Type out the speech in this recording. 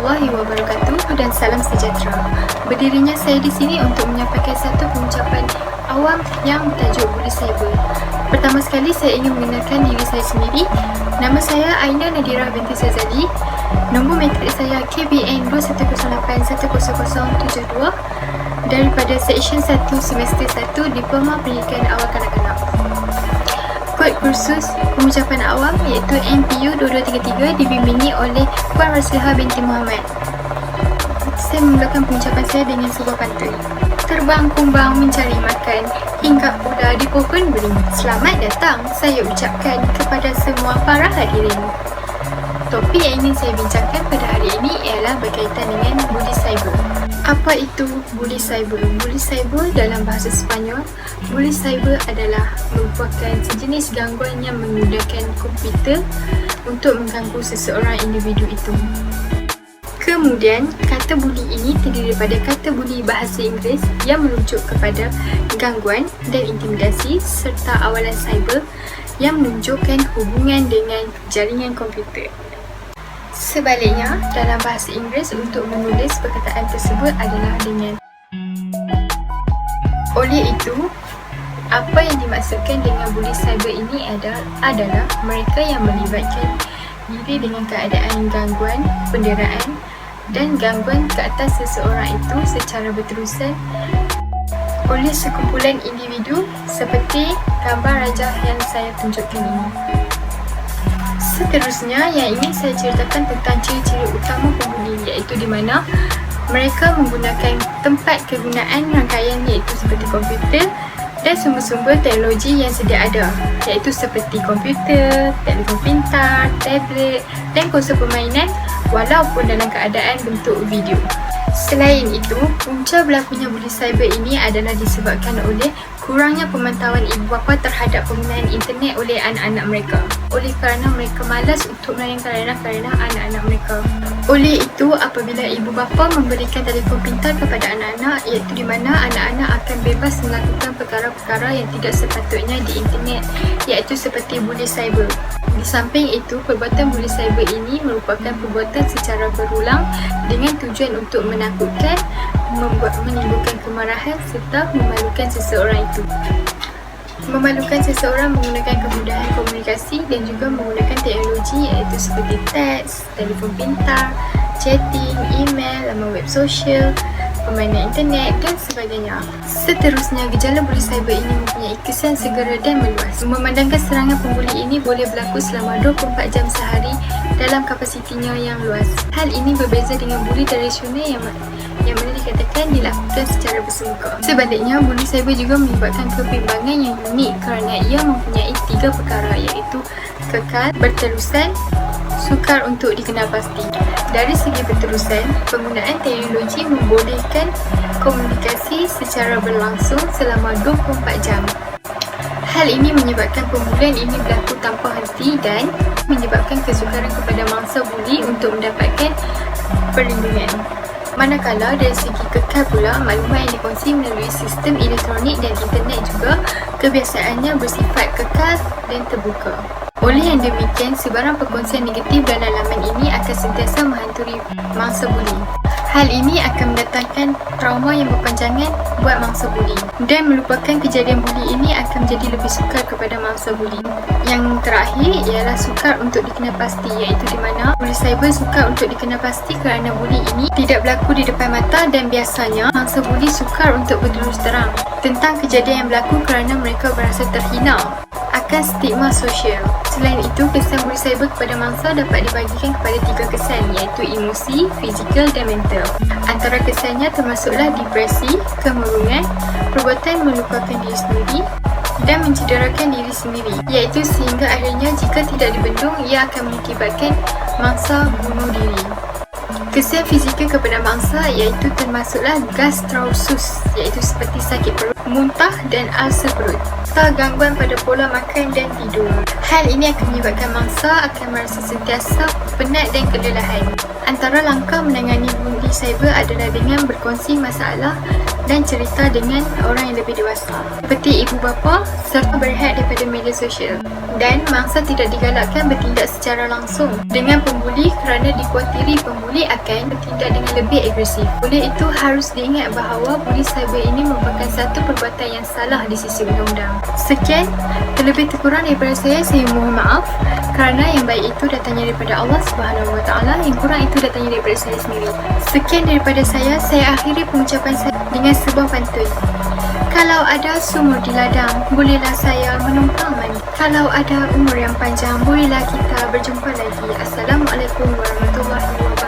warahmatullahi wabarakatuh dan salam sejahtera. Berdirinya saya di sini untuk menyampaikan satu pengucapan awam yang bertajuk bully cyber. Pertama sekali saya ingin mengenalkan diri saya sendiri. Nama saya Aina Nadira binti Sazali. Nombor matrik saya KBN 2108100072 daripada Seksyen 1 Semester 1 Diploma Pendidikan Awal Kanak-kanak. Kod kursus pengucapan awam iaitu NPU 2233 dibimbingi oleh Puan Rasliha binti Muhammad. Saya memulakan pengucapan saya dengan sebuah pantun. Terbang kumbang mencari makan, hingga ular di pohon beling. Selamat datang saya ucapkan kepada semua para hadirin. Topik yang ingin saya bincangkan pada hari ini ialah berkaitan dengan bully cyber. Apa itu bully cyber? Bully cyber dalam bahasa Sepanyol, bully cyber adalah merupakan sejenis gangguan yang menggunakan komputer untuk mengganggu seseorang individu itu. Kemudian, kata bully ini terdiri daripada kata bully bahasa Inggeris yang merujuk kepada gangguan dan intimidasi serta awalan cyber yang menunjukkan hubungan dengan jaringan komputer. Sebaliknya, dalam bahasa Inggeris untuk menulis perkataan tersebut adalah dengan. Oleh itu, apa yang dimaksudkan dengan bully cyber ini adalah mereka yang melibatkan diri dengan keadaan gangguan, penderaan dan gangguan ke atas seseorang itu secara berterusan oleh sekumpulan individu seperti gambar rajah yang saya tunjukkan ini. Seterusnya yang ingin saya ceritakan tentang ciri-ciri utama pembuli, iaitu di mana mereka menggunakan tempat kegunaan rangkaian iaitu seperti komputer dan sumber-sumber teknologi yang sedia ada, iaitu seperti komputer, telefon pintar, tablet dan konsol permainan walaupun dalam keadaan bentuk video. Selain itu, punca berlakunya bully cyber ini adalah disebabkan oleh kurangnya pemantauan ibu bapa terhadap penggunaan internet oleh anak-anak mereka. Oleh kerana mereka malas untuk melayani kerana anak-anak mereka. Oleh itu, apabila ibu bapa memberikan telefon pintar kepada anak-anak, iaitu di mana anak-anak akan bebas melakukan perkara-perkara yang tidak sepatutnya di internet, iaitu seperti bully cyber. Di samping itu, perbuatan bully cyber ini merupakan perbuatan secara berulang dengan tujuan untuk menakutkan, menimbulkan kemarahan serta memalukan seseorang itu. Memalukan seseorang menggunakan kemudahan komunikasi dan juga menggunakan teknologi iaitu seperti teks, telefon pintar, chatting, email, laman web sosial, permainan internet dan sebagainya. Seterusnya, gejala bully cyber ini mempunyai kesan segera dan meluas. Memandangkan serangan pembuli ini boleh berlaku selama 24 jam sehari dalam kapasitinya yang luas. Hal ini berbeza dengan bully tradisional yang mana dikatakan dilakukan secara bersemuka. Sebaliknya, bully cyber juga menyebabkan kebimbangan yang unik kerana ia mempunyai 3 perkara iaitu kekal, berterusan, sukar untuk dikenal pasti. Dari segi berterusan, penggunaan teknologi membolehkan komunikasi secara berlangsung selama 24 jam. Hal ini menyebabkan pembulian ini berlaku tanpa henti dan menyebabkan kesukaran kepada mangsa bully untuk mendapatkan perlindungan. Manakala dari segi kekal pula, maklumat yang dikongsi melalui sistem elektronik dan internet juga kebiasaannya bersifat kekal dan terbuka. Oleh yang demikian, sebarang perkongsian negatif dalam laman ini akan sentiasa menghantui mangsa bully. Hal ini akan mendatangkan trauma yang berpanjangan buat mangsa bully dan melupakan kejadian bully ini akan menjadi lebih sukar kepada mangsa bully. Yang terakhir ialah sukar untuk dikenal pasti, iaitu di mana bully cyber sukar untuk dikenal pasti kerana bully ini tidak berlaku di depan mata dan biasanya mangsa bully sukar untuk berterus terang tentang kejadian yang berlaku kerana mereka berasa terhina akan stigma sosial. Selain itu, kesan bully cyber kepada mangsa dapat dibagikan kepada 3 kesan iaitu emosi, fizikal dan mental. Antara kesannya termasuklah depresi, kemurungan, perbuatan melupakan diri sendiri dan mencederakan diri sendiri, iaitu sehingga akhirnya jika tidak dibendung ia akan mengakibatkan mangsa bunuh diri. Kesan fizikal kepada mangsa iaitu termasuklah gastrausus, iaitu seperti sakit perut, muntah dan ulcer perut, serta gangguan pada pola makan dan tidur. Hal ini akan menyebabkan mangsa akan merasa sentiasa penat dan kelelahan. Antara langkah menangani bully cyber adalah dengan berkongsi masalah dan cerita dengan orang yang lebih dewasa, seperti ibu bapa serta berehat daripada media sosial. dan mangsa tidak digalakkan bertindak secara langsung dengan pembuli kerana dikhawatiri pembuli akan bertindak dengan lebih agresif. Oleh itu, harus diingat bahawa buli cyber ini merupakan satu perbuatan yang salah di sisi undang-undang. Sekian, terlebih terkurang daripada saya mohon maaf kerana yang baik itu datangnya daripada Allah Subhanahu Wa Taala, yang kurang itu datangnya daripada saya sendiri. Sekian daripada saya akhiri pengucapan saya dengan sebuah pantun. Kalau ada sumur di ladang, bolehlah saya menumpang mandi. Kalau ada umur yang panjang, bolehlah kita berjumpa lagi. Assalamualaikum warahmatullahi wabarakatuh.